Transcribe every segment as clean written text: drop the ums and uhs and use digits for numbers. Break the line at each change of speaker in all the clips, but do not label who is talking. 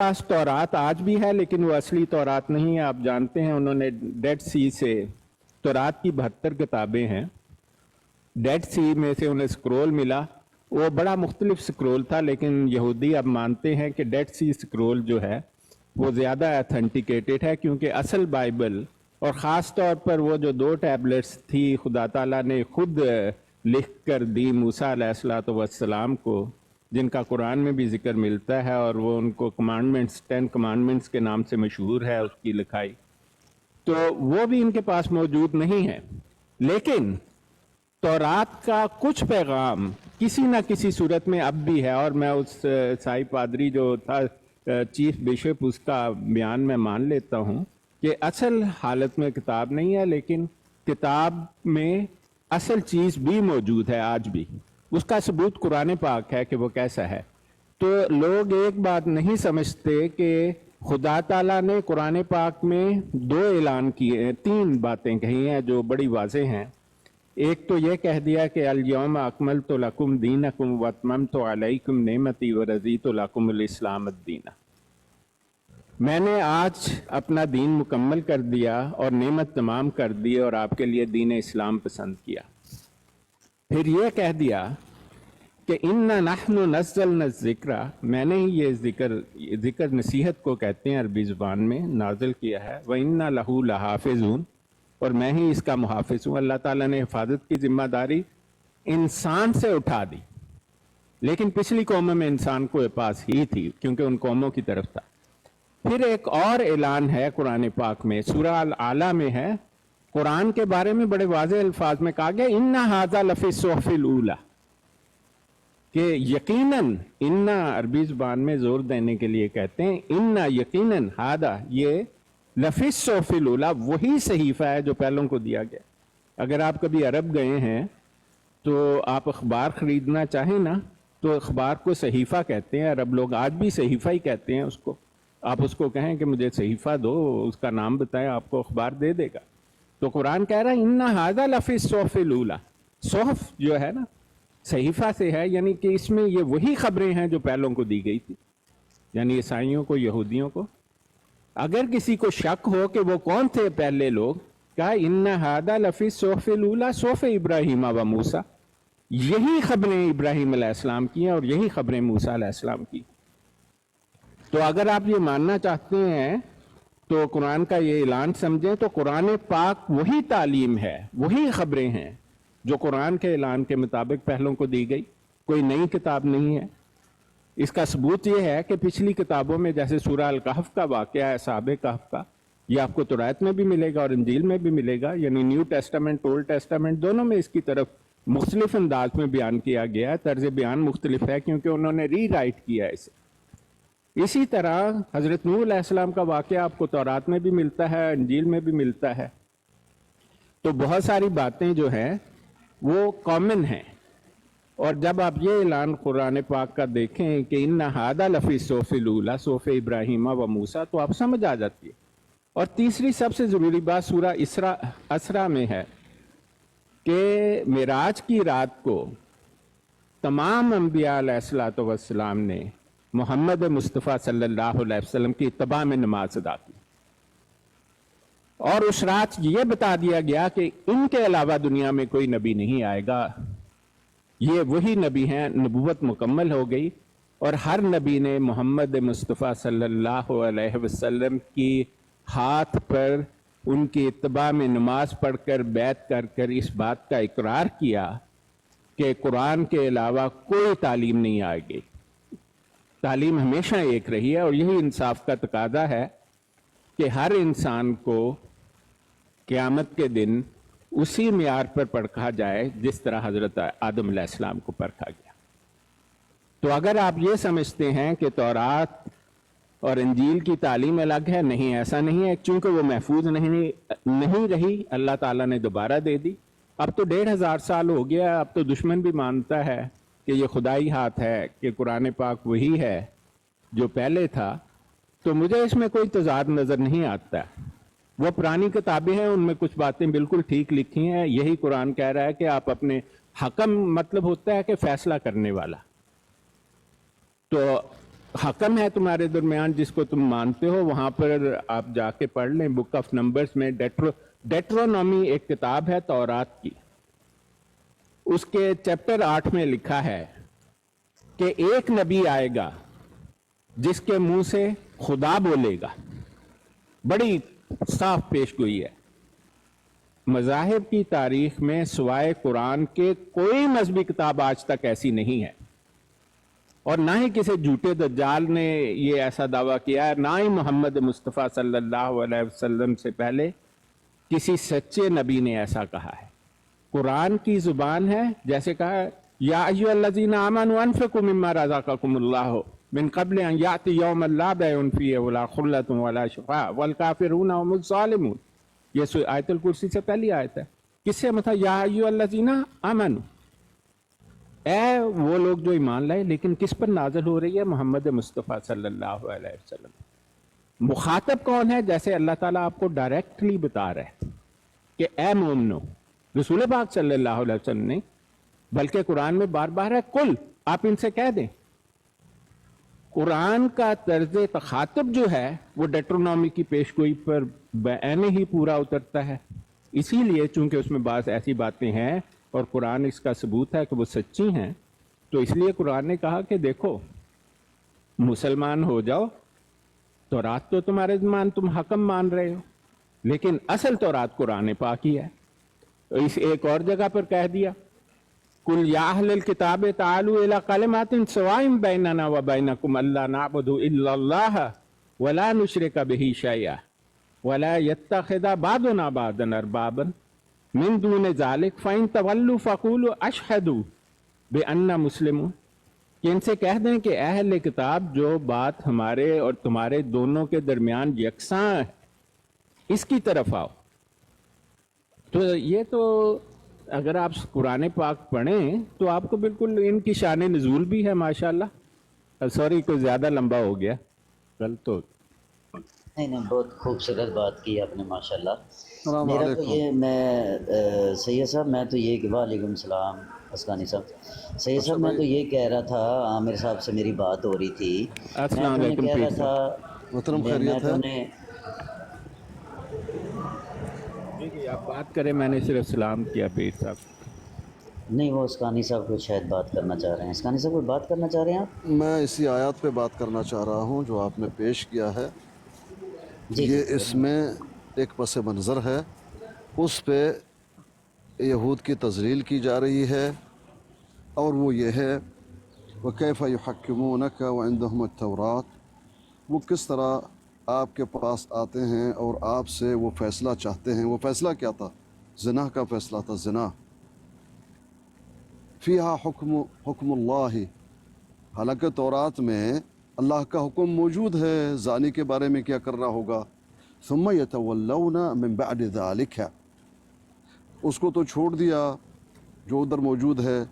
پاس تورات آج بھی ہے لیکن وہ اصلی تورات نہیں ہے. آپ جانتے ہیں انہوں نے ڈیڈ سی سے تورات کی 72 کتابیں ہیں. ڈیڈ سی میں سے انہیں سکرول ملا. وہ بڑا مختلف سکرول تھا لیکن یہودی اب مانتے ہیں کہ ڈیڈ سی سکرول جو ہے وہ زیادہ اتھینٹیکیٹڈ ہے کیونکہ اصل بائبل اور خاص طور پر وہ جو 2 ٹیبلٹس تھی خدا تعالیٰ نے خود لکھ کر دی موسیٰ علیہ السلام کو، جن کا قرآن میں بھی ذکر ملتا ہے اور وہ ان کو کمانڈمنٹس 10 کمانڈمنٹس کے نام سے مشہور ہے اس کی لکھائی، تو وہ بھی ان کے پاس موجود نہیں ہے. لیکن تورات کا کچھ پیغام کسی نہ کسی صورت میں اب بھی ہے، اور میں اس سائی پادری جو تھا چیف بشپ اس کا بیان میں مان لیتا ہوں کہ اصل حالت میں کتاب نہیں ہے لیکن کتاب میں اصل چیز بھی موجود ہے آج بھی. اس کا ثبوت قرآن پاک ہے کہ وہ کیسا ہے. تو لوگ ایک بات نہیں سمجھتے کہ خدا تعالیٰ نے قرآن پاک میں 2 اعلان کیے ہیں، 3 باتیں کہی ہیں جو بڑی واضح ہیں. ایک تو یہ کہہ دیا کہ الیوم اکملت لکم دینکم واتممت علیکم نعمتی ورضیت لکم الاسلام الدین. میں نے آج اپنا دین مکمل کر دیا اور نعمت تمام کر دی اور آپ کے لیے دین اسلام پسند کیا. پھر یہ کہہ دیا کہ اِنَّا نَحْنُ نَزَّلْنَا الذِّكْرَ، میں نے ہی یہ ذکر نصیحت کو کہتے ہیں عربی زبان میں، نازل کیا ہے. وَإِنَّا لَهُ لَحَافِظُونَ، اور میں ہی اس کا محافظ ہوں. اللہ تعالیٰ نے حفاظت کی ذمہ داری انسان سے اٹھا دی، لیکن پچھلی قوموں میں انسان کو پاس ہی تھی کیونکہ ان قوموں کی طرف تھا. پھر ایک اور اعلان ہے قرآن پاک میں، سورہ الاعلیٰ میں ہے. قرآن کے بارے میں بڑے واضح الفاظ میں کہا گیا اِنَّ هَذَا لَفِي الصُّحُفِ الْأُولَىٰ، کہ یقیناً، اِنَّا عربی زبان میں زور دینے کے لیے کہتے ہیں اِنَّا یقیناً، ہَذَا یہ لَفِي الصُّحُفِ الْأُولَىٰ وہی صحیفہ ہے جو پہلوں کو دیا گیا. اگر آپ کبھی عرب گئے ہیں تو آپ اخبار خریدنا چاہیں نا تو اخبار کو صحیفہ کہتے ہیں. عرب لوگ آج بھی صحیفہ ہی کہتے ہیں اس کو. آپ اس کو کہیں کہ مجھے صحیفہ دو، اس کا نام بتائیں، آپ کو اخبار دے دے گا. تو قرآن کہہ رہا ہے اِنَّ هَذَا لَفِي الصُّحُفِ الْأُولَىٰ، صحف جو ہے نا صحیفہ سے ہے، یعنی کہ اس میں یہ وہی خبریں ہیں جو پہلوں کو دی گئی تھی، یعنی عیسائیوں کو، یہودیوں کو. اگر کسی کو شک ہو کہ وہ کون تھے پہلے لوگ، کہا اِنَّ هَذَا لَفِي الصُّحُفِ الْأُولَىٰ صُحُفِ ابراہیم وموسیٰ، یہی خبریں ابراہیم علیہ السلام کی ہیں اور یہی خبریں موسیٰ علیہ السلام کی. تو اگر آپ یہ ماننا چاہتے ہیں تو قرآن کا یہ اعلان سمجھیں تو قرآن پاک وہی تعلیم ہے، وہی خبریں ہیں جو قرآن کے اعلان کے مطابق پہلوں کو دی گئی، کوئی نئی کتاب نہیں ہے. اس کا ثبوت یہ ہے کہ پچھلی کتابوں میں جیسے سورہ الکہف کا واقعہ ہے، اصحاب کہف کا، یہ آپ کو تورات میں بھی ملے گا اور انجیل میں بھی ملے گا، یعنی نیو ٹیسٹامنٹ، اولڈ ٹیسٹامنٹ دونوں میں اس کی طرف مختلف انداز میں بیان کیا گیا ہے. طرز بیان مختلف ہے کیونکہ انہوں نے ری رائٹ کیا ہے اسے. اسی طرح حضرت نوح علیہ السلام کا واقعہ آپ کو تورات میں بھی ملتا ہے، انجیل میں بھی ملتا ہے. تو بہت ساری باتیں جو ہیں وہ کامن ہیں. اور جب آپ یہ اعلان قرآن پاک کا دیکھیں کہ اِنَّ هَذَا لَفِي الصُّحُفِ الْأُولَىٰ صُحُفِ ابراہیم و موسیٰ، تو آپ سمجھ آ جاتی ہے. اور تیسری سب سے ضروری بات سورہ اسراء میں ہے کہ معراج کی رات کو تمام انبیاء علیہ السلام نے محمد مصطفیٰ صلی اللہ علیہ وسلم کی اتباع میں نماز ادا کی. اور اس رات یہ بتا دیا گیا کہ ان کے علاوہ دنیا میں کوئی نبی نہیں آئے گا، یہ وہی نبی ہیں. نبوت مکمل ہو گئی اور ہر نبی نے محمد مصطفیٰ صلی اللہ علیہ وسلم کی ہاتھ پر ان کی اتباع میں نماز پڑھ کر بیعت کر کر اس بات کا اقرار کیا کہ قرآن کے علاوہ کوئی تعلیم نہیں آئے گی. تعلیم ہمیشہ ایک رہی ہے اور یہی انصاف کا تقاضا ہے کہ ہر انسان کو قیامت کے دن اسی معیار پر پرکھا جائے جس طرح حضرت آدم علیہ السلام کو پرکھا گیا. تو اگر آپ یہ سمجھتے ہیں کہ تورات اور انجیل کی تعلیم الگ ہے، نہیں، ایسا نہیں ہے. چونکہ وہ محفوظ نہیں رہی، اللہ تعالیٰ نے دوبارہ دے دی. اب تو 1500 سال ہو گیا، اب تو دشمن بھی مانتا ہے کہ یہ خدائی ہاتھ ہے، کہ قرآن پاک وہی ہے جو پہلے تھا. تو مجھے اس میں کوئی تضاد نظر نہیں آتا. وہ پرانی کتابیں ہیں، ان میں کچھ باتیں بالکل ٹھیک لکھی ہیں. یہی قرآن کہہ رہا ہے کہ آپ اپنے حکم، مطلب ہوتا ہے کہ فیصلہ کرنے والا. تو حکم ہے تمہارے درمیان جس کو تم مانتے ہو، وہاں پر آپ جا کے پڑھ لیں بک آف نمبرز میں ڈیٹرونومی ایک کتاب ہے تورات کی، اس کے چیپٹر 8 میں لکھا ہے کہ ایک نبی آئے گا جس کے منہ سے خدا بولے گا. بڑی صاف پیش گوئی ہے. مذاہب کی تاریخ میں سوائے قرآن کے کوئی مذہبی کتاب آج تک ایسی نہیں ہے، اور نہ ہی کسی جھوٹے دجال نے یہ ایسا دعویٰ کیا ہے، نہ ہی محمد مصطفیٰ صلی اللہ علیہ وسلم سے پہلے کسی سچے نبی نے ایسا کہا ہے. قرآن کی زبان ہے، جیسے کہا یا ایھا الذین آمنوا انفقوا مما رزقکم اللہ من قبل ان یأتی یوم لا بیع فیہ ولا خلۃ ولا شفاء والکافرون هم الظالمون. یہ آیت الکرسی سے پہلی آیت ہے. کس سے مطلب یا ایھا الذین آمنوا، اے وہ لوگ جو ایمان لائے، لیکن کس پر نازل ہو رہی ہے؟ محمد مصطفیٰ صلی اللہ علیہ وسلم. مخاطب کون ہے؟ جیسے اللہ تعالیٰ آپ کو ڈائریکٹلی بتا رہا ہے کہ اے مومنو، رسول پاک صلی اللہ علیہ وسلم نے، بلکہ قرآن میں بار بار ہے کل، آپ ان سے کہہ دیں. قرآن کا طرز تخاطب جو ہے وہ ڈیٹرونومی کی پیشگوئی پر بعینہ ہی پورا اترتا ہے. اسی لیے چونکہ اس میں بعض ایسی باتیں ہیں اور قرآن اس کا ثبوت ہے کہ وہ سچی ہیں، تو اس لیے قرآن نے کہا کہ دیکھو مسلمان ہو جاؤ، تورات تو تمہارے زمان تم حکم مان رہے ہو، لیکن اصل تورات قرآن پاک ہی ہے. اس ایک اور جگہ پر کہہ دیا قل یا اہل الکتاب تعالوا الی کلمات سواء بیننا وبینکم الا نعبد الا اللہ ولا نشرک بہ شیئا ولا یتخذ بعضنا بعضا اربابا من دون ذلک فإن تولوا فقولوا اشہد بأننا مسلمون. کہ ان سے کہہ دیں کہ اہل کتاب جو بات ہمارے اور تمہارے دونوں کے درمیان یکساں ہے، اس کی طرف آؤ. تو یہ تو اگر آپ قرآن پاک پڑھیں تو آپ کو بالکل ان کی شان نزول بھی ہے ماشاءاللہ. سوری کوئی زیادہ لمبا ہو گیا، کل تو
نہیں بہت خوبصورت بات کی آپ نے ماشاءاللہ. میرا تو یہ میں سید صاحب میں تو یہ کہ وعلیکم السلام اسکانی صاحب. سید صاحب میں تو یہ کہہ رہا تھا، عامر صاحب سے میری بات ہو رہی تھی، میں تو انہیں کہہ رہا تھا میں تو انہیں
جی آپ بات کریں، میں نے صرف سلام کیا پیر صاحب.
نہیں وہ اسکانی صاحب کو شاید بات کرنا چاہ رہے ہیں. اسکانی صاحب کوئی بات کرنا چاہ رہے ہیں آپ؟
میں اسی آیات پہ بات کرنا چاہ رہا ہوں جو آپ نے پیش کیا ہے.
جی
یہ اس میں ایک پس منظر ہے، اس پہ یہود کی تذلیل کی جا رہی ہے، اور وہ یہ ہے وَكَيْفَ يُحَكِّمُونَكَ وَعِنْدَهُمُ التَّوْرَاةُ، وہ کس طرح آپ کے پاس آتے ہیں اور آپ سے وہ فیصلہ چاہتے ہیں. وہ فیصلہ کیا تھا؟ زنا کا فیصلہ تھا. زنا فیہا حکم اللہ، حالانکہ تورات میں اللہ کا حکم موجود ہے زانی کے بارے میں کیا کرنا ہوگا. ثم یتولون من بعد ذلک، اس کو تو چھوڑ دیا جو ادھر موجود ہے.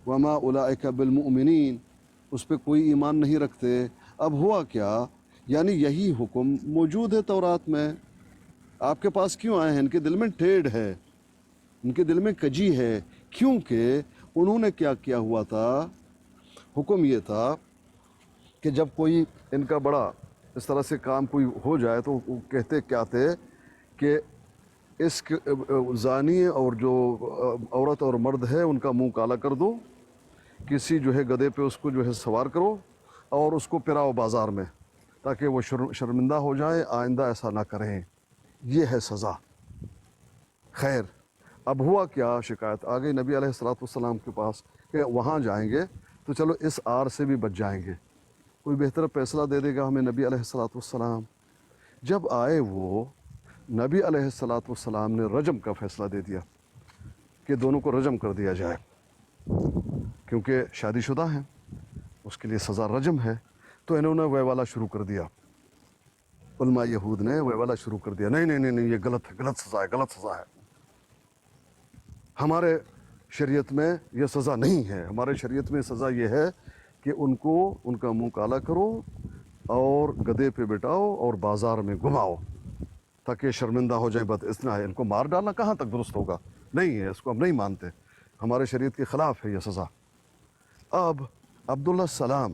وما اولئک بالمؤمنین، اس پہ کوئی ایمان نہیں رکھتے. اب ہوا کیا؟ یعنی یہی حکم موجود ہے تورات میں، آپ کے پاس کیوں آئے ہیں؟ ان کے دل میں ٹیڑھ ہے، ان کے دل میں کجی ہے، کیونکہ انہوں نے کیا کیا ہوا تھا. حکم یہ تھا کہ جب کوئی ان کا بڑا اس طرح سے کام کوئی ہو جائے تو وہ کہتے کیا تھے کہ اس زانی اور جو عورت اور مرد ہے ان کا منہ کالا کر دو، کسی جو ہے گدھے پہ اس کو جو ہے سوار کرو اور اس کو پھراؤ بازار میں، تاکہ وہ شرمندہ ہو جائے، آئندہ ایسا نہ کریں. یہ ہے سزا. خیر اب ہوا کیا؟ شکایت آ گئی نبی علیہ السلام کے پاس کہ وہاں جائیں گے تو چلو اس آر سے بھی بچ جائیں گے، کوئی بہتر فیصلہ دے دے گا ہمیں نبی علیہ السلام. جب آئے وہ نبی علیہ السلام نے رجم کا فیصلہ دے دیا کہ دونوں کو رجم کر دیا جائے، کیونکہ شادی شدہ ہیں، اس کے لیے سزا رجم ہے. تو انہوں نے وہ والا شروع کر دیا، علماء یہود نے وہ والا شروع کر دیا. نہیں یہ غلط ہے، غلط سزا ہے، غلط سزا ہے. ہمارے شریعت میں یہ سزا نہیں ہے. ہمارے شریعت میں سزا یہ ہے کہ ان کو ان کا منہ کالا کرو اور گدھے پہ بٹھاؤ اور بازار میں گھماؤ تاکہ شرمندہ ہو جائے. بس اتنا ہے. ان کو مار ڈالنا کہاں تک درست ہوگا؟ نہیں ہے، اس کو ہم نہیں مانتے، ہمارے شریعت کے خلاف ہے یہ سزا. اب عبداللہ السلام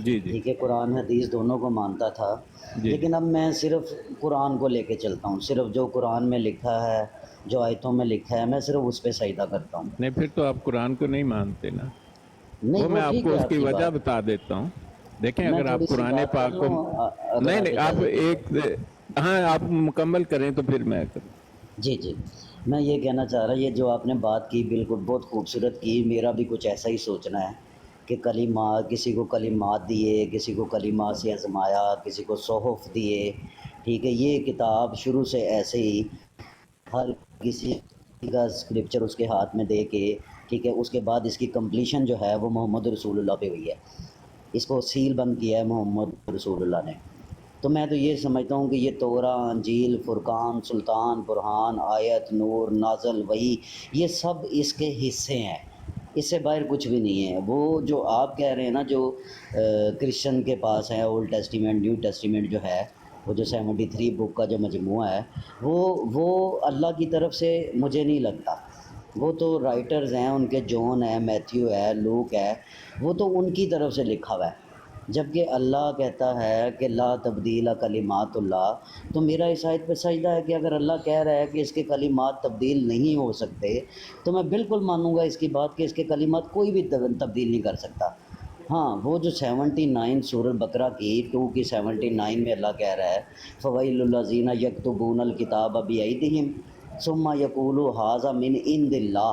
جی جی
ٹھیک ہے، قرآن حدیث دونوں کو مانتا تھا،
جی۔
لیکن اب میں صرف قرآن کو لے کے چلتا ہوں، صرف جو قرآن میں لکھا ہے، جو آیتوں میں لکھا ہے، میں صرف اس پہ سجدہ کرتا ہوں۔
نہیں پھر تو آپ قرآن کو نہیں مانتے نا،
نہیں
وہ میں آپ
ٹھیک
کو
ہے
اس کی
کی
وجہ
بات،
بتا دیتا ہوں۔ دیکھیں
میں
اگر آپ
تھوڑی سی
قرآن
بات کر
پاک کو
لوں اگر
نہیں
آپ
نہیں آپ
اجازت دیں
ایک ہاں آپ مکمل کریں تو پھر میں کروں۔
جی جی، میں یہ کہنا چاہ رہا، یہ جو آپ نے بات کی بالکل بہت خوبصورت کی، میرا بھی کچھ ایسا ہی سوچنا ہے کہ کلمات، کسی کو کلمات دیے، کسی کو کلمات سے آزمایا، کسی کو صحف دیے، ٹھیک ہے، یہ کتاب شروع سے ایسے ہی ہر کسی کا اسکرپچر اس کے ہاتھ میں دے کے، ٹھیک ہے، اس کے بعد اس کی کمپلیشن جو ہے وہ محمد رسول اللہ پہ ہوئی ہے، اس کو سیل بند کیا ہے محمد رسول اللہ نے۔ تو میں تو یہ سمجھتا ہوں کہ یہ توراہ، انجیل، فرقان، سلطان، برہان، آیت، نور، نازل، وحی، یہ سب اس کے حصے ہیں، اس سے باہر کچھ بھی نہیں ہے۔ وہ جو آپ کہہ رہے ہیں نا، جو کرسچن کے پاس ہے اولڈ ٹیسٹیمنٹ، نیو ٹیسٹیمنٹ جو ہے، وہ جو 73 بک کا جو مجموعہ ہے، وہ اللہ کی طرف سے مجھے نہیں لگتا، وہ تو رائٹرز ہیں، ان کے جون ہے، میتھیو ہے، لوک ہے، وہ تو ان کی طرف سے لکھا ہوا ہے۔ جبکہ اللہ کہتا ہے کہ لا تبدیل کلمات اللہ، تو میرا اس آیت پہ سجدہ ہے کہ اگر اللہ کہہ رہا ہے کہ اس کے کلمات تبدیل نہیں ہو سکتے، تو میں بالکل مانوں گا اس کی بات کہ اس کے کلمات کوئی بھی تبدیل نہیں کر سکتا۔ ہاں، وہ جو 79 سورہ بقرہ کی 2 کی 79 میں اللہ کہہ رہا ہے فویل الذین یکتبون الکتاب بایدیہم ثم یقولوا ھذا من عند اللہ،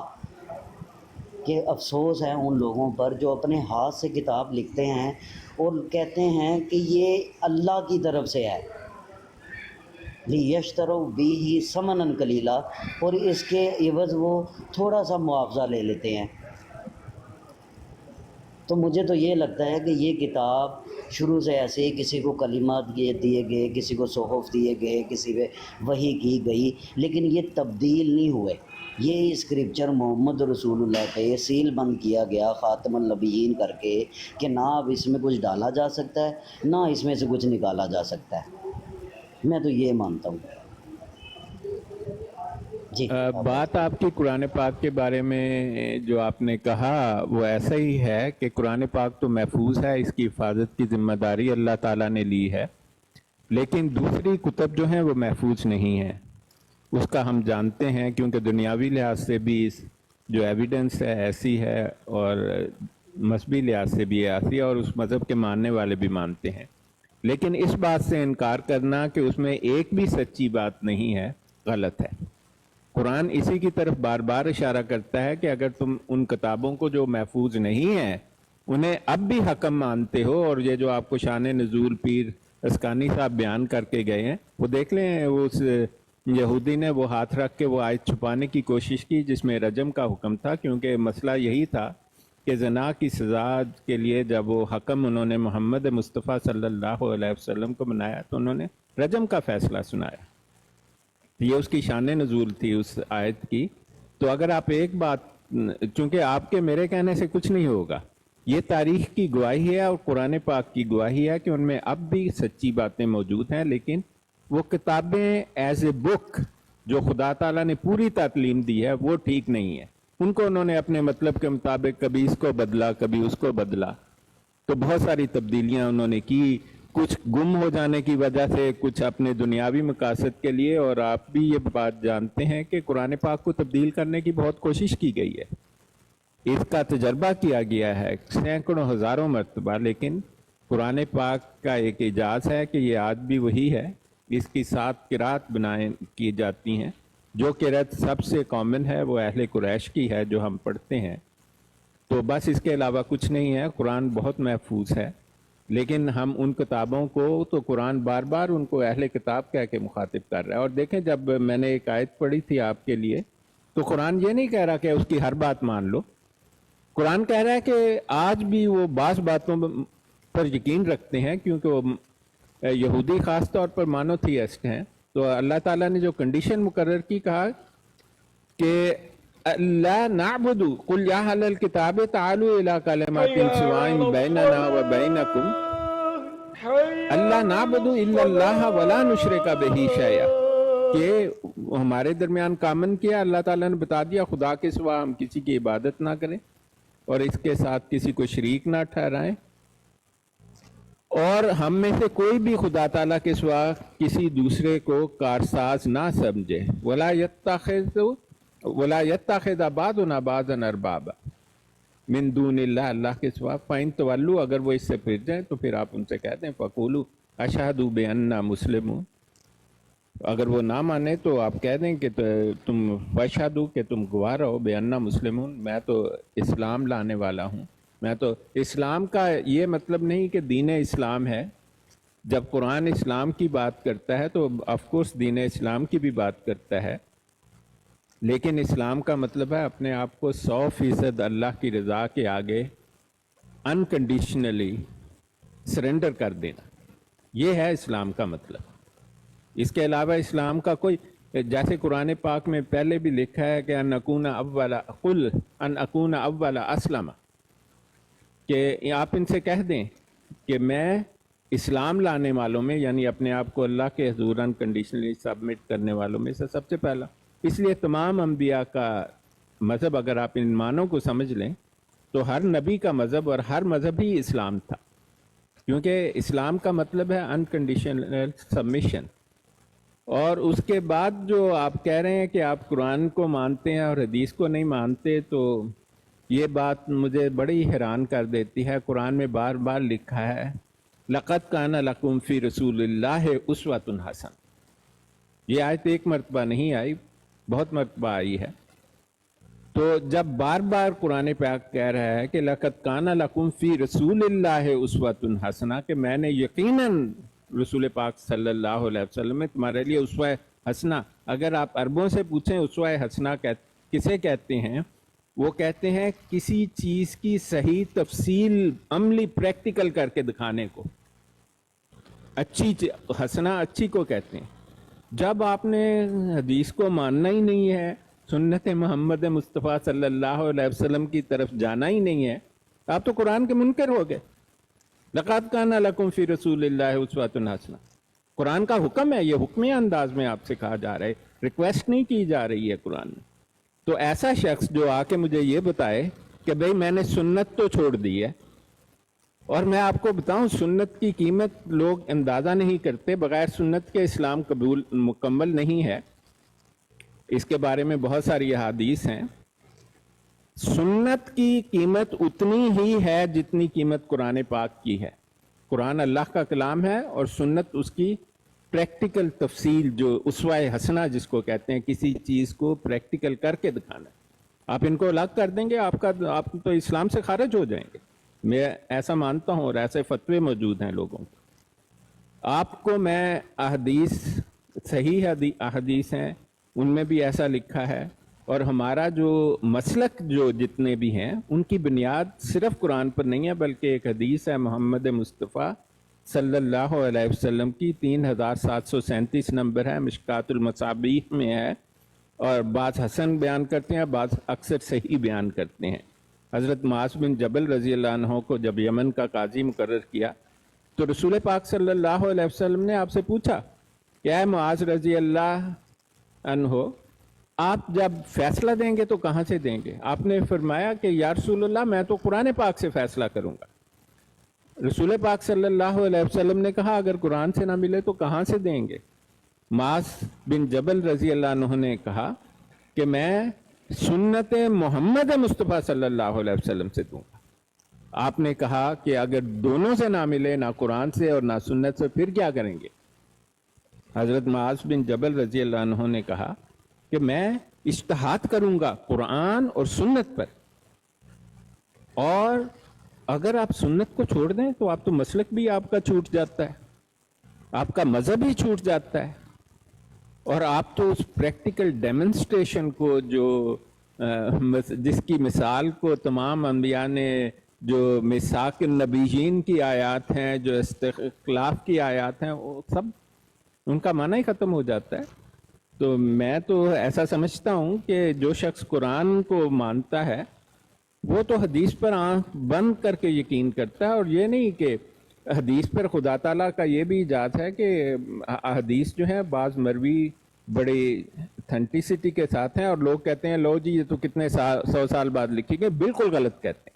کہ افسوس ہے ان لوگوں پر جو اپنے ہاتھ سے کتاب لکھتے ہیں اور کہتے ہیں کہ یہ اللہ کی طرف سے ہے، لیشتروا بہ ثمنا قلیلا، اور اس کے عوض وہ تھوڑا سا معاوضہ لے لیتے ہیں۔ تو مجھے تو یہ لگتا ہے کہ یہ کتاب شروع سے ایسے ہی کسی کو کلمات دیے گئے، کسی کو صحف دیے گئے، کسی پہ وحی کی گئی، لیکن یہ تبدیل نہیں ہوئے۔ یہ اسکرپچر محمد رسول اللہ پہ سیل بند کیا گیا خاتم النبیین کر کے کہ نہ اب اس میں کچھ ڈالا جا سکتا ہے، نہ اس میں سے کچھ نکالا جا سکتا ہے۔ میں تو یہ مانتا ہوں۔ جی
بات آپ کی قرآن پاک کے بارے میں جو آپ نے کہا وہ ایسا ہی ہے کہ قرآن پاک تو محفوظ ہے، اس کی حفاظت کی ذمہ داری اللہ تعالیٰ نے لی ہے، لیکن دوسری کتب جو ہیں وہ محفوظ نہیں ہیں، اس کا ہم جانتے ہیں کیونکہ دنیاوی لحاظ سے بھی جو ایویڈنس ہے ایسی ہے اور مذہبی لحاظ سے بھی ایسی ہے، اور اس مذہب کے ماننے والے بھی مانتے ہیں، لیکن اس بات سے انکار کرنا کہ اس میں ایک بھی سچی بات نہیں ہے غلط ہے۔ قرآن اسی کی طرف بار بار اشارہ کرتا ہے کہ اگر تم ان کتابوں کو جو محفوظ نہیں ہیں انہیں اب بھی حکم مانتے ہو، اور یہ جو آپ کو شان نزول پیر اسکانی صاحب بیان کر کے گئے ہیں وہ دیکھ لیں، اس یہودی نے وہ ہاتھ رکھ کے وہ آیت چھپانے کی کوشش کی جس میں رجم کا حکم تھا، کیونکہ مسئلہ یہی تھا کہ زنا کی سزا کے لیے جب وہ حکم انہوں نے محمد مصطفیٰ صلی اللہ علیہ وسلم کو بنایا تو انہوں نے رجم کا فیصلہ سنایا، یہ اس کی شان نزول تھی اس آیت کی۔ تو اگر آپ ایک بات، چونکہ آپ کے میرے کہنے سے کچھ نہیں ہوگا، یہ تاریخ کی گواہی ہے اور قرآن پاک کی گواہی ہے کہ ان میں اب بھی سچی باتیں موجود ہیں، لیکن وہ کتابیں ایز اے بک جو خدا تعالیٰ نے پوری تعلیم دی ہے وہ ٹھیک نہیں ہے، ان کو انہوں نے اپنے مطلب کے مطابق کبھی اس کو بدلا کبھی اس کو بدلا، تو بہت ساری تبدیلیاں انہوں نے کی، کچھ گم ہو جانے کی وجہ سے، کچھ اپنے دنیاوی مقاصد کے لیے، اور آپ بھی یہ بات جانتے ہیں کہ قرآن پاک کو تبدیل کرنے کی بہت کوشش کی گئی ہے، اس کا تجربہ کیا گیا ہے سینکڑوں ہزاروں مرتبہ، لیکن قرآن پاک کا ایک اعجاز ہے کہ یہ آج بھی وہی ہے۔ اس کی 7 قرات بنائیں کی جاتی ہیں، جو قرات سب سے کامن ہے وہ اہل قریش کی ہے جو ہم پڑھتے ہیں، تو بس اس کے علاوہ کچھ نہیں ہے۔ قرآن بہت محفوظ ہے، لیکن ہم ان کتابوں کو، تو قرآن بار بار ان کو اہل کتاب کہہ کے مخاطب کر رہا ہے۔ اور دیکھیں جب میں نے ایک آیت پڑھی تھی آپ کے لیے، تو قرآن یہ نہیں کہہ رہا کہ اس کی ہر بات مان لو، قرآن کہہ رہا ہے کہ آج بھی وہ بعض باتوں پر یقین رکھتے ہیں، کیونکہ وہ یہودی خاص طور پر مانوتھیسٹ ہیں، تو اللہ تعالیٰ نے جو کنڈیشن مقرر کی، کہا کہ لا نعبد قل یا اہل الکتاب تعالوا الی کلمات سواء بیننا وبینکم اللہ نعبد الا اللہ ولا نشرک بہ شیئا، کہ ہمارے درمیان کامن کیا، اللہ تعالیٰ نے بتا دیا خدا کے سوا ہم کسی کی عبادت نہ کریں اور اس کے ساتھ کسی کو شریک نہ ٹھہرائیں۔ اور ہم میں سے کوئی بھی خدا تعالیٰ کے سوا کسی دوسرے کو کارساز نہ سمجھے. ولا یتخذ بعضنا بعضا اربابا من دون اللہ، اللہ کے سوا. فَإِن تولوا، اگر وہ اس سے پھر جائیں تو پھر آپ ان سے کہہ دیں فَقُولُوا أَشْهَدُ بِأَنَّا مُسْلِمُونَ. اگر وہ نہ مانے تو آپ کہہ دیں کہ تم فَاشْهَدُوا، کہ تم گواہ رہو بِأَنَّا مُسْلِمُونَ، میں تو اسلام لانے والا ہوں. میں تو اسلام کا یہ مطلب نہیں کہ دین اسلام ہے. جب قرآن اسلام کی بات کرتا ہے تو آف کورس دین اسلام کی بھی بات کرتا ہے، لیکن اسلام کا مطلب ہے اپنے آپ کو 100% اللہ کی رضا کے آگے انکنڈیشنلی سرنڈر کر دینا. یہ ہے اسلام کا مطلب. اس کے علاوہ اسلام کا کوئی، جیسے قرآن پاک میں پہلے بھی لکھا ہے کہ ان اکون اول اسلم، کہ آپ ان سے کہہ دیں کہ میں اسلام لانے والوں میں، یعنی اپنے آپ کو اللہ کے حضور انکنڈیشنلی سبمٹ کرنے والوں میں سے سب سے پہلا. اس لیے تمام انبیاء کا مذہب، اگر آپ ان معنوں کو سمجھ لیں تو ہر نبی کا مذہب اور ہر مذہب ہی اسلام تھا، کیونکہ اسلام کا مطلب ہے انکنڈیشنل سبمیشن. اور اس کے بعد جو آپ کہہ رہے ہیں کہ آپ قرآن کو مانتے ہیں اور حدیث کو نہیں مانتے، تو یہ بات مجھے بڑی حیران کر دیتی ہے. قرآن میں بار بار لکھا ہے لَقَدْ كَانَ لَكُمْ فِي رَسُولِ اللَّهِ أُسْوَةٌ حَسَنَةٌ. یہ آیت ایک مرتبہ نہیں آئی، بہت مرتبہ آئی ہے. تو جب بار بار قرآن پاک کہہ رہا ہے کہ لَقَدْ كَانَ لَكُمْ فِي رَسُولِ اللَّهِ أُسْوَةٌ حَسَنَةٌ، کہ میں نے یقیناً رسول پاک صلی اللہ علیہ وسلم میں تمہارے لیے اسوہ حسنہ. اگر آپ عربوں سے پوچھیں اسوہ حسنہ کسے کہتے ہیں، وہ کہتے ہیں کسی چیز کی صحیح تفصیل عملی پریکٹیکل کر کے دکھانے کو. اچھی حسنہ اچھی کو کہتے ہیں. جب آپ نے حدیث کو ماننا ہی نہیں ہے، سنت محمد مصطفیٰ صلی اللہ علیہ وسلم کی طرف جانا ہی نہیں ہے، آپ تو قرآن کے منکر ہو گئے. لَقَدْ كَانَ لَكُمْ فِي رَسُولِ اللَّهِ أُسْوَةٌ حَسَنَةٌ. قرآن کا حکم ہے، یہ حکمی انداز میں آپ سے کہا جا رہا ہے، ریکویسٹ نہیں کی جا رہی ہے قرآن میں. تو ایسا شخص جو آ کے مجھے یہ بتائے کہ بھئی میں نے سنت تو چھوڑ دی ہے، اور میں آپ کو بتاؤں سنت کی قیمت لوگ اندازہ نہیں کرتے. بغیر سنت کے اسلام قبول مکمل نہیں ہے. اس کے بارے میں بہت ساری احادیث ہیں. سنت کی قیمت اتنی ہی ہے جتنی قیمت قرآن پاک کی ہے. قرآن اللہ کا کلام ہے اور سنت اس کی پریکٹیکل تفصیل، جو اسوہ حسنہ جس کو کہتے ہیں، کسی چیز کو پریکٹیکل کر کے دکھانا. آپ ان کو الگ کر دیں گے، آپ تو اسلام سے خارج ہو جائیں گے. میں ایسا مانتا ہوں اور ایسے فتوے موجود ہیں لوگوں کے. آپ کو میں احادیث، صحیح احادیث ہیں، ان میں بھی ایسا لکھا ہے. اور ہمارا جو مسلک جو جتنے بھی ہیں ان کی بنیاد صرف قرآن پر نہیں ہے، بلکہ ایک حدیث ہے محمد مصطفیٰ صلی اللہ علیہ وسلم کی، 3737 نمبر ہے، مشکات المصابیح میں ہے. اور بعض حسن بیان کرتے ہیں، بعض اکثر صحیح بیان کرتے ہیں. حضرت معاذ بن جبل رضی اللہ عنہ کو جب یمن کا قاضی مقرر کیا تو رسول پاک صلی اللہ علیہ وسلم نے آپ سے پوچھا کہ اے معاذ رضی اللہ عنہ، آپ جب فیصلہ دیں گے تو کہاں سے دیں گے؟ آپ نے فرمایا کہ یا رسول اللہ میں تو قرآن پاک سے فیصلہ کروں گا. رسول پاک صلی اللہ علیہ وسلم نے کہا اگر قرآن سے نہ ملے تو کہاں سے دیں گے؟ معاذ بن جبل رضی اللہ عنہ نے کہا کہ میں سنت محمد مصطفیٰ صلی اللہ علیہ وسلم سے دوں گا. آپ نے کہا کہ اگر دونوں سے نہ ملے، نہ قرآن سے اور نہ سنت سے، پھر کیا کریں گے؟ حضرت معاذ بن جبل رضی اللہ عنہ نے کہا کہ میں اجتہاد کروں گا قرآن اور سنت پر. اور اگر آپ سنت کو چھوڑ دیں تو آپ تو مسلک بھی آپ کا چھوٹ جاتا ہے، آپ کا مذہب ہی چھوٹ جاتا ہے. اور آپ تو اس پریکٹیکل ڈیمنسٹریشن کو، جو جس کی مثال کو تمام انبیاء نے، جو میثاق النبیین کی آیات ہیں، جو استخلاف کی آیات ہیں، وہ سب ان کا معنی ہی ختم ہو جاتا ہے. تو میں تو ایسا سمجھتا ہوں کہ جو شخص قرآن کو مانتا ہے وہ تو حدیث پر آنکھ بند کر کے یقین کرتا ہے. اور یہ نہیں کہ حدیث پر خدا تعالیٰ کا یہ بھی ایجاد ہے کہ حدیث جو ہے بعض مروی بڑی اتھینٹسٹی کے ساتھ ہیں، اور لوگ کہتے ہیں لو جی یہ تو کتنے 100 سال بعد لکھی گئی. بالکل غلط کہتے ہیں.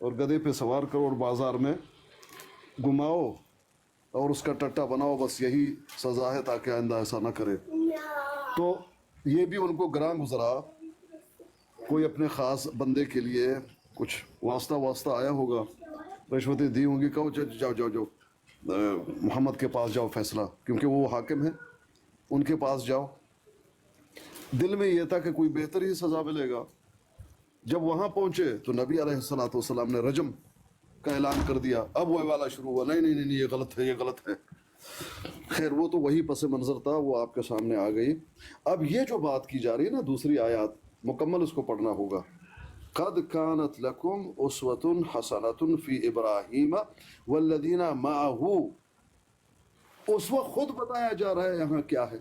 اور گدھے پہ سوار کرو اور بازار میں گھماؤ اور اس کا ٹٹا بناؤ، بس یہی سزا ہے تاکہ آئندہ ایسا نہ کرے۔ تو یہ بھی ان کو گراں گزرا، کوئی اپنے خاص بندے کے لیے کچھ واسطہ آیا ہوگا، رشوتیں دی ہوں گی، کہو جاؤ جاؤ جاؤ محمد کے پاس جاؤ فیصلہ، کیونکہ وہ حاکم ہیں، ان کے پاس جاؤ۔ دل میں یہ تھا کہ کوئی بہتر ہی سزا ملے گا۔ جب وہاں پہنچے تو نبی علیہ الصلوۃ والسلام نے رجم کا اعلان کر دیا۔ اب وہ والا شروع ہوا، نہیں نہیں نہیں یہ غلط ہے، یہ غلط ہے۔ خیر وہ تو وہی پس منظر تھا، وہ آپ کے سامنے آ گئی۔ اب یہ جو بات کی جا رہی ہے نا دوسری آیات، مکمل اس کو پڑھنا ہوگا۔ قد كانت لكم اسوة حسنة في ابراہیم والذین معه، اس وقت خود بتایا جا رہا ہے یہاں کیا ہے۔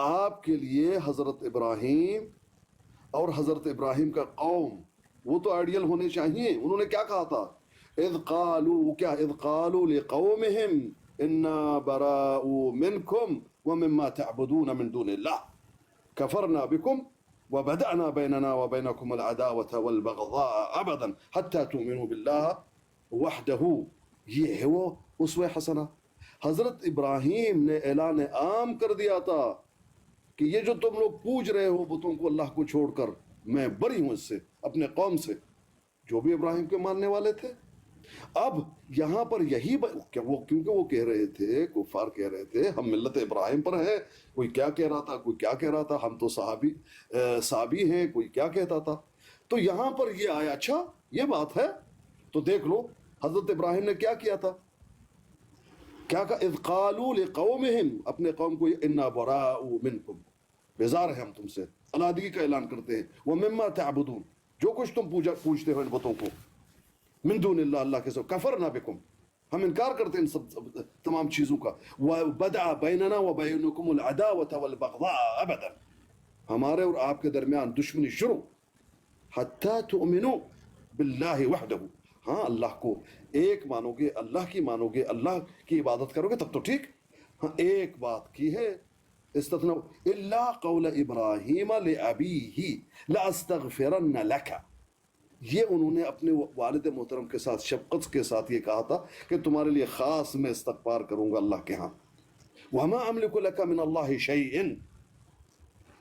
آپ کے لیے حضرت ابراہیم اور حضرت ابراہیم کا قوم وہ تو آئیڈیل ہونے چاہیے۔ انہوں نے کیا کہا تھا؟ اذ قالوا لقومهم انا براء منکم ومما تعبدون من دون اللہ کفرنا بکم وبدأنا بيننا وبينكم العداوة والبغضاء ابدا حتى تؤمنوا بالله وحده۔ یہ ہے وہ اسوہ حسنہ۔ حضرت ابراہیم نے اعلان عام کر دیا تھا کہ یہ جو تم لوگ پوج رہے ہو بتوں کو اللہ کو چھوڑ کر، میں بری ہوں اس سے، اپنے قوم سے جو بھی ابراہیم کے ماننے والے تھے۔ اب یہاں پر یہی کیونکہ وہ کہہ رہے تھے، کفار کہہ رہے تھے ہم ملت ابراہیم پر ہیں، کوئی کیا کہہ رہا تھا، کوئی کیا کہہ رہا تھا، ہم تو صحابی ہیں، کوئی کیا کہتا تھا۔ تو یہاں پر یہ آیا، اچھا یہ بات ہے تو دیکھ لو حضرت ابراہیم نے کیا کیا تھا، کیا کہا؟ اذ قالوا لقومهم، اپنے قوم کو انا براء منکم، بیزار ہیں ہم تم سے، علیحدگی کا اعلان کرتے ہیں، ومما تعبدون، جو کچھ تم پوجتے ہو ان بتوں کو، من دون اللہ، اللہ کے سوا، کفرنا بکم، ہم انکار کرتے ہیں ان سب تمام چیزوں کا، وبدأ بیننا وبینکم العداوۃ والبغضاء ابدا، ہمارے اور آپ کے درمیان دشمنی شروع، حتی تؤمنوا باللہ وحدہ، ہاں اللہ کو ایک مانو گے، اللہ کی مانو گے، اللہ کی عبادت کرو گے تب تو ٹھیک۔ ہاں ایک بات کی ہے استثناء، الا قول ابراہیم لابیہ لاستغفرن لک، یہ انہوں نے اپنے والد محترم کے ساتھ شفقت کے ساتھ یہ کہا تھا کہ تمہارے لیے خاص میں استغفار کروں گا اللہ کے ہاں۔ وما املک لک من اللہ شیء،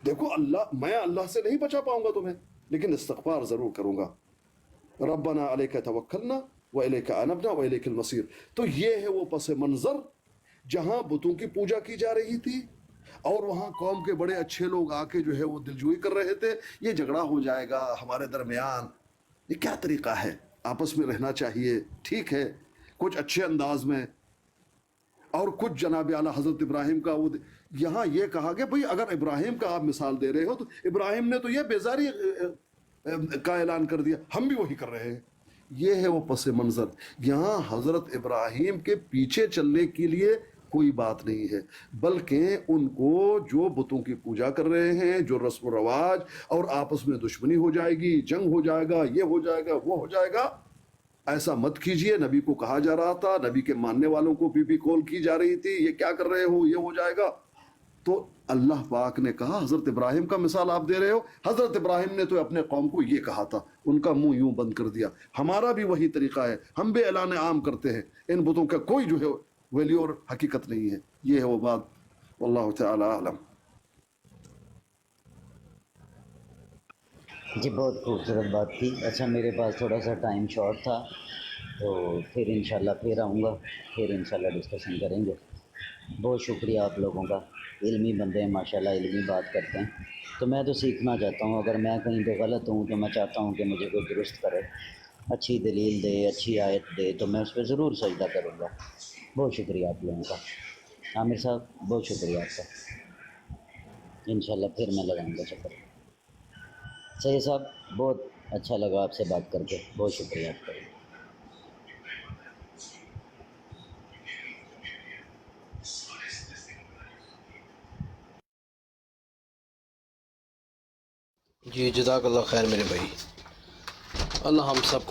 دیکھو اللہ، میں اللہ سے نہیں بچا پاؤں گا تمہیں لیکن استغفار ضرور کروں گا۔ ربنا علیک توکلنا والیک انبنا والیک المصیر۔ تو یہ ہے وہ پس منظر جہاں بتوں کی پوجا کی جا رہی تھی اور وہاں قوم کے بڑے اچھے لوگ آ کے جو ہے وہ دلجوئی کر رہے تھے، یہ جھگڑا ہو جائے گا ہمارے درمیان، یہ کیا طریقہ ہے؟ آپس میں رہنا چاہیے، ٹھیک ہے کچھ اچھے انداز میں، اور کچھ جناب اعلیٰ حضرت ابراہیم کا وہ یہاں یہ کہا کہ بھئی اگر ابراہیم کا آپ مثال دے رہے ہو تو ابراہیم نے تو یہ بیزاری کا اعلان کر دیا، ہم بھی وہی کر رہے ہیں۔ یہ ہے وہ پس منظر۔ یہاں حضرت ابراہیم کے پیچھے چلنے کے لیے کوئی بات نہیں ہے، بلکہ ان کو جو بتوں کی پوجا کر رہے ہیں، جو رسم و رواج، اور آپس میں دشمنی ہو جائے گی، جنگ ہو جائے گا، یہ ہو جائے گا، وہ ہو جائے گا، ایسا مت کیجئے۔ نبی کو کہا جا رہا تھا، نبی کے ماننے والوں کو بھی کال کی جا رہی تھی، یہ کیا کر رہے ہو، یہ ہو جائے گا۔ تو اللہ پاک نے کہا حضرت ابراہیم کا مثال آپ دے رہے ہو، حضرت ابراہیم نے تو اپنے قوم کو یہ کہا تھا، ان کا منہ یوں بند کر دیا۔ ہمارا بھی وہی طریقہ ہے، ہم بھی اعلان عام کرتے ہیں، ان بتوں کا کوئی جو ہے ویلیو اور حقیقت نہیں ہے۔ یہ ہے وہ بات، واللہ تعالی اعلم۔
جی بہت خوبصورت بات تھی۔ اچھا میرے پاس تھوڑا سا ٹائم شارٹ تھا تو پھر انشاءاللہ پھر آؤں گا، پھر انشاءاللہ ڈسکشن کریں گے۔ بہت شکریہ آپ لوگوں کا، علمی بندے ہیں ماشاءاللہ، علمی بات کرتے ہیں۔ تو میں تو سیکھنا چاہتا ہوں، اگر میں کہیں پہ غلط ہوں تو میں چاہتا ہوں کہ مجھے کوئی درست کرے، اچھی دلیل دے، اچھی آیت دے، تو میں اس پہ ضرور سجدہ کروں گا۔ بہت شکریہ آپ لوگوں کا۔ عامر صاحب بہت شکریہ آپ کا، انشاءاللہ پھر میں لگاؤں گا چکر۔ سید صاحب بہت اچھا لگا آپ سے بات کر کے، بہت شکریہ آپ کا۔
جی جزاک اللہ خیر میرے بھائی، اللہ ہم سب کو